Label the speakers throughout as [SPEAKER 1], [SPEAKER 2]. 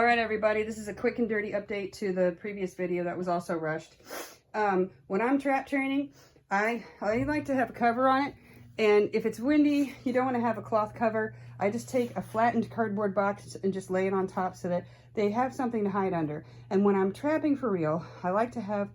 [SPEAKER 1] All right, everybody, this is a quick and dirty update to the previous video that was also rushed. When I'm trap training, I like to have a cover on it. And if it's windy, you don't want to have a cloth cover. I just take a flattened cardboard box and just lay it on top so that they have something to hide under. And when I'm trapping for real, I like to have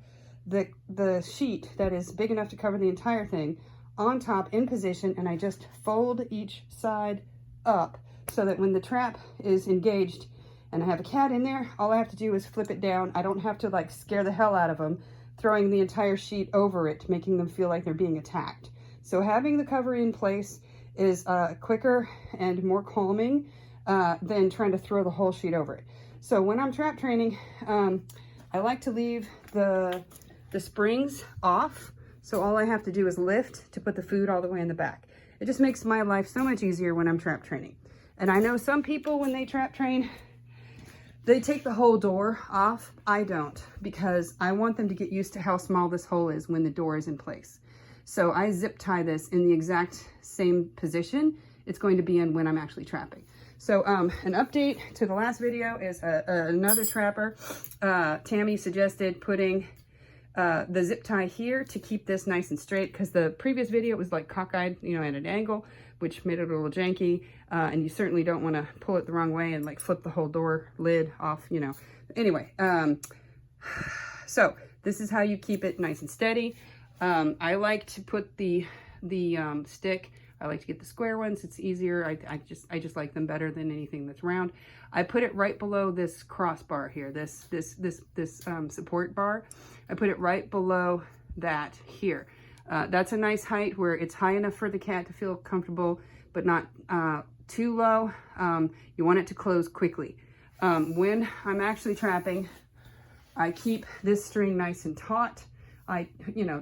[SPEAKER 1] the sheet that is big enough to cover the entire thing on top in position, and I just fold each side up so that when the trap is engaged and I have a cat in there, all I have to do is flip it down. I don't have to like scare the hell out of them, throwing the entire sheet over it, making them feel like they're being attacked. So having the cover in place is quicker and more calming than trying to throw the whole sheet over it. So when I'm trap training, I like to leave the springs off. So all I have to do is lift to put the food all the way in the back. It just makes my life so much easier when I'm trap training. And I know some people, when they trap train, they take the whole door off. I don't, because I want them to get used to how small this hole is when the door is in place. So I zip tie this in the exact same position it's going to be in when I'm actually trapping. So an update to the last video is another trapper, Tammy, suggested putting the zip tie here to keep this nice and straight, because the previous video was like cockeyed, you know, at an angle, which made it a little janky, and you certainly don't want to pull it the wrong way and like flip the whole door lid off, you know. Anyway, so this is how you keep it nice and steady. I like to put the stick, I like to get the square ones. It's easier. I just like them better than anything that's round. I put it right below this crossbar here, this support bar. I put it right below that here. That's a nice height where it's high enough for the cat to feel comfortable, but not too low. You want it to close quickly. When I'm actually trapping, I keep this string nice and taut. I,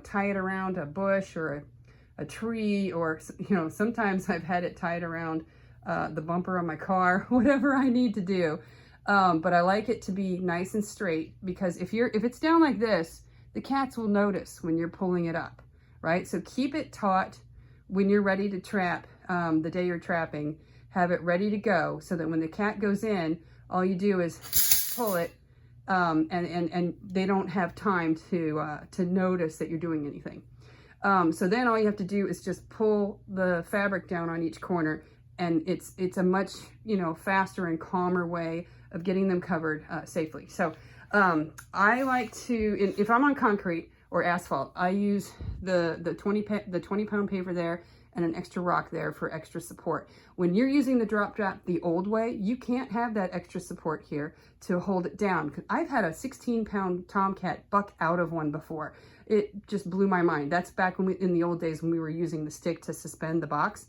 [SPEAKER 1] tie it around a bush or a tree, or, sometimes I've had it tied around the bumper of my car, whatever I need to do. But I like it to be nice and straight, because if it's down like this, the cats will notice when you're pulling it up, right? So keep it taut when you're ready to trap, the day you're trapping. Have it ready to go so that when the cat goes in, all you do is pull it, and they don't have time to notice that you're doing anything. So then all you have to do is just pull the fabric down on each corner, and it's a much, faster and calmer way of getting them covered safely. So I like to, if I'm on concrete or asphalt, I use the 20 pound paver there and an extra rock there for extra support. When you're using the drop trap the old way, you can't have that extra support here to hold it down. I've had a 16-pound tomcat buck out of one before. It just blew my mind. That's back in the old days when we were using the stick to suspend the box.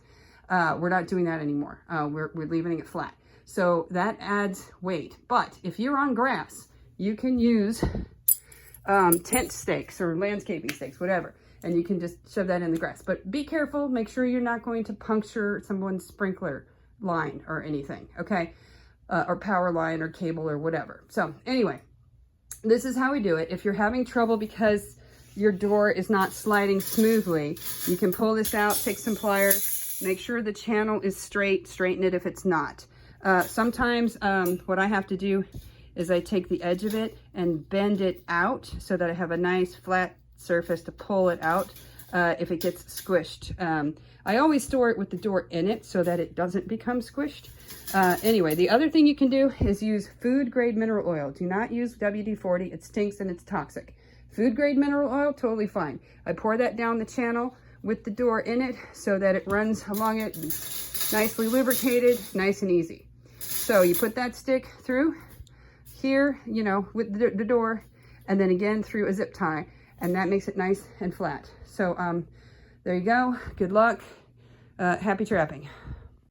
[SPEAKER 1] We're not doing that anymore. We're leaving it flat. So that adds weight. But if you're on grass, you can use tent stakes or landscaping stakes, whatever. And you can just shove that in the grass. But be careful. Make sure you're not going to puncture someone's sprinkler line or anything, okay? Or power line or cable or whatever. So anyway, this is how we do it. If you're having trouble because your door is not sliding smoothly, you can pull this out, take some pliers, make sure the channel is straight, straighten it if it's not. Sometimes what I have to do is I take the edge of it and bend it out so that I have a nice flat surface to pull it out if it gets squished. I always store it with the door in it so that it doesn't become squished. Anyway, the other thing you can do is use food grade mineral oil. Do not use WD-40. It stinks and it's toxic. Food grade mineral oil, totally fine. I pour that down the channel with the door in it so that it runs along it, nicely lubricated, nice and easy. So you put that stick through here, with the door, and then again through a zip tie, and that makes it nice and flat. So there you go. Good luck. Happy trapping.